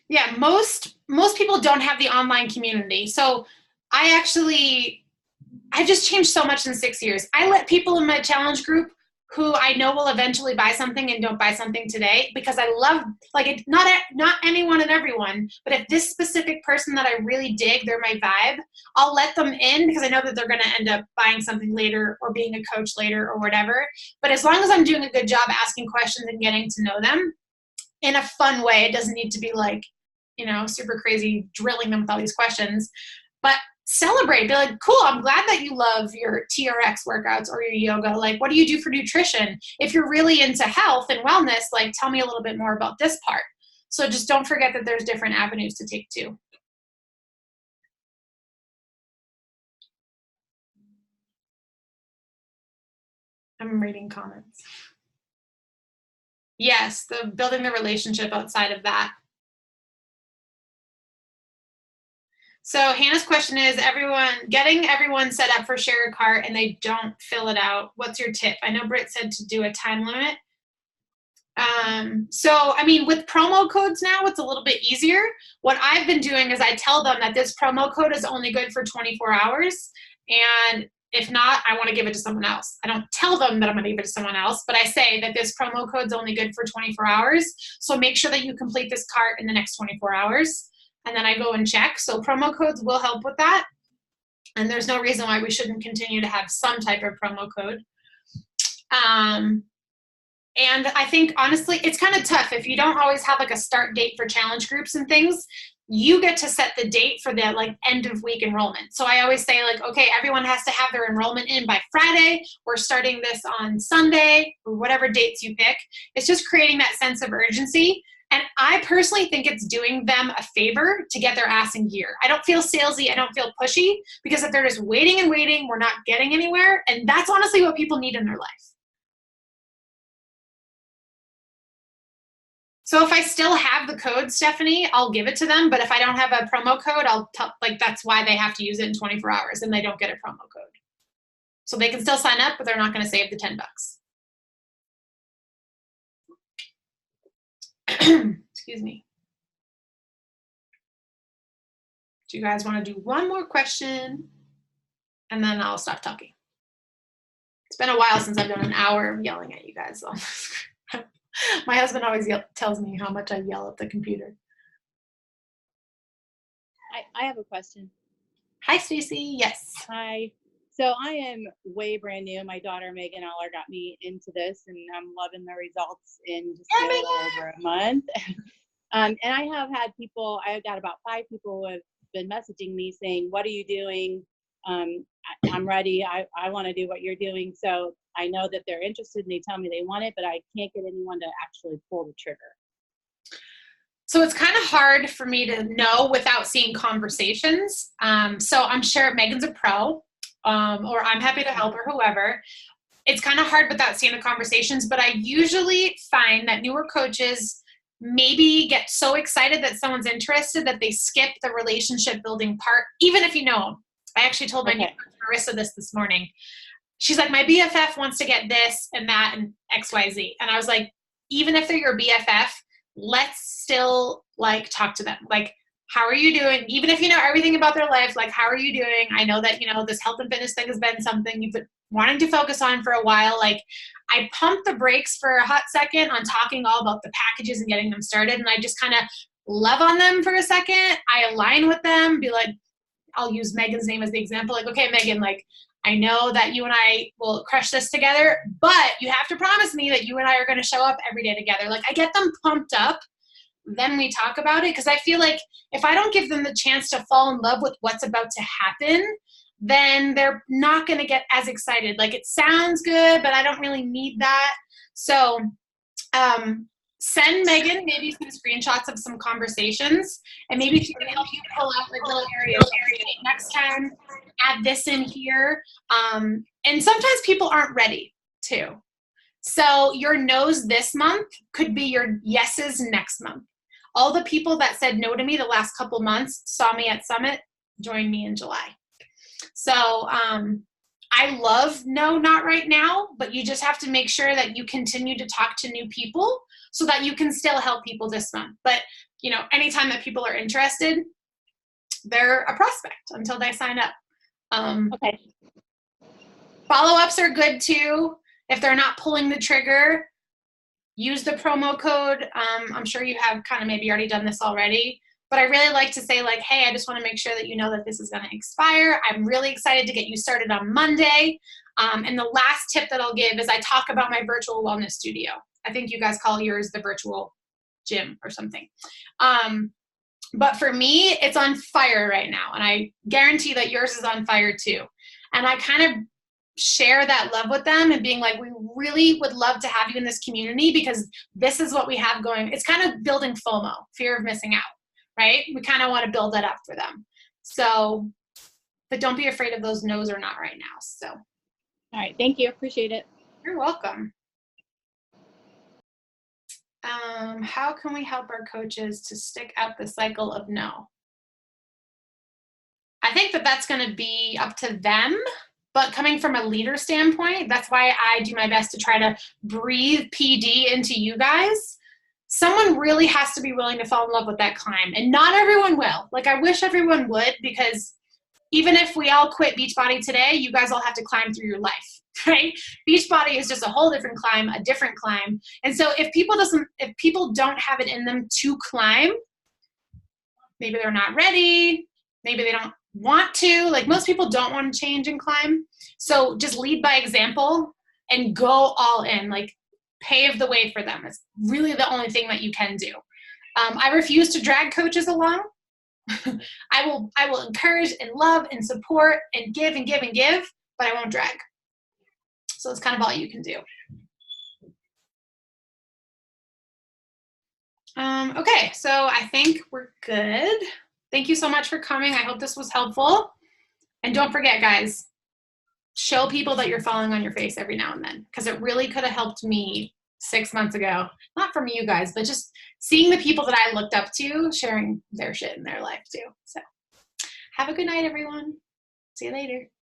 Yeah, most people don't have the online community. So I've just changed so much in 6 years. I let people in my challenge group who I know will eventually buy something and don't buy something today, because I love, like, it, not anyone and everyone, but if this specific person that I really dig, they're my vibe, I'll let them in because I know that they're going to end up buying something later or being a coach later or whatever. But as long as I'm doing a good job asking questions and getting to know them in a fun way, it doesn't need to be like, you know, super crazy drilling them with all these questions, but celebrate, be like, cool, I'm glad that you love your TRX workouts or your yoga. Like, what do you do for nutrition? If you're really into health and wellness, like, tell me a little bit more about this part. So just don't forget that there's different avenues to take too. I'm reading comments. Yes, the building the relationship outside of that. So Hannah's question is, getting everyone set up for share a cart and they don't fill it out. What's your tip? I know Britt said to do a time limit. So, I mean, with promo codes now, it's a little bit easier. What I've been doing is I tell them that this promo code is only good for 24 hours. And if not, I want to give it to someone else. I don't tell them that I'm going to give it to someone else, but I say that this promo code is only good for 24 hours. So make sure that you complete this cart in the next 24 hours. And then I go and check. So promo codes will help with that. And there's no reason why we shouldn't continue to have some type of promo code. And I think, honestly, it's kind of tough. If you don't always have like a start date for challenge groups and things, you get to set the date for the like end of week enrollment. So I always say, like, okay, everyone has to have their enrollment in by Friday. We're starting this on Sunday, or whatever dates you pick. It's just creating that sense of urgency. And I personally think it's doing them a favor to get their ass in gear. I don't feel salesy. I don't feel pushy, because if they're just waiting and waiting, we're not getting anywhere. And that's honestly what people need in their life. So if I still have the code, Stephanie, I'll give it to them. But if I don't have a promo code, I'll tell, like, that's why they have to use it in 24 hours and they don't get a promo code. So they can still sign up, but they're not going to save the $10. Excuse me. Do you guys want to do one more question? And then I'll stop talking. It's been a while since I've done an hour of yelling at you guys. So. My husband always tells me how much I yell at the computer. I have a question. Hi, Stacey. Yes. Hi. So I am way brand new. My daughter Megan Aller got me into this, and I'm loving the results in just a little over a month. And I have had people. I've got about 5 people who have been messaging me saying, "What are you doing? I'm ready. I want to do what you're doing." So I know that they're interested, and they tell me they want it, but I can't get anyone to actually pull the trigger. So it's kind of hard for me to know without seeing conversations. So I'm sure Megan's a pro, or I'm happy to help her, whoever. It's kind of hard without seeing the conversations, but I usually find that newer coaches maybe get so excited that someone's interested that they skip the relationship building part, even if you know them. I actually told my new Marissa this morning. She's like, my BFF wants to get this and that and XYZ. And I was like, even if they're your BFF, let's still like talk to them. Like, how are you doing? Even if you know everything about their life, like, how are you doing? I know that, this health and fitness thing has been something you've been wanting to focus on for a while. Like, I pumped the brakes for a hot second on talking all about the packages and getting them started. And I just kind of love on them for a second. I align with them, be like, I'll use Megan's name as the example. Like, okay, Megan, like, I know that you and I will crush this together, but you have to promise me that you and I are going to show up every day together. Like, I get them pumped up, then we talk about it. Because I feel like if I don't give them the chance to fall in love with what's about to happen, then they're not going to get as excited. Like, it sounds good, but I don't really need that. So send Megan maybe some screenshots of some conversations, and maybe she can help you pull out like little areas. Next time, add this in here. And sometimes people aren't ready too. So your no's this month could be your yeses next month. All the people that said no to me the last couple months saw me at Summit, joined me in July. So I love no, not right now, but you just have to make sure that you continue to talk to new people so that you can still help people this month. But, anytime that people are interested, they're a prospect until they sign up. Okay. Follow-ups are good too. If they're not pulling the trigger, use the promo code. I'm sure you have kind of maybe already done this already, but I really like to say like, hey, I just want to make sure that you know that this is going to expire. I'm really excited to get you started on Monday. And the last tip that I'll give is I talk about my virtual wellness studio. I think you guys call yours the virtual gym or something. But for me, it's on fire right now. And I guarantee that yours is on fire too. And I kind of share that love with them and being like, we really would love to have you in this community because this is what we have going. It's kind of building FOMO, fear of missing out, right? We kind of want to build that up for them. So, but don't be afraid of those no's or not right now. So. All right. Thank you. Appreciate it. You're welcome. How can we help our coaches to stick out the cycle of no? I think that that's going to be up to them, but coming from a leader standpoint, that's why I do my best to try to breathe PD into you guys. Someone really has to be willing to fall in love with that climb, and not everyone will. Like, I wish everyone would, because even if we all quit Beachbody today, you guys all have to climb through your life, right? Beachbody is just a whole different climb, a different climb. And so if people don't have it in them to climb, maybe they're not ready, maybe they don't want to. Like, most people don't want to change and climb. So just lead by example and go all in, like pave the way for them. It's really the only thing that you can do. I refuse to drag coaches along. I will encourage and love and support and give and give and give, but I won't drag. So it's kind of all you can do. Okay, so I think we're good. Thank you so much for coming. I hope this was helpful. And don't forget, guys, show people that you're falling on your face every now and then, because it really could have helped me 6 months ago. Not from you guys, but just seeing the people that I looked up to sharing their shit in their life too. So have a good night, everyone. See you later.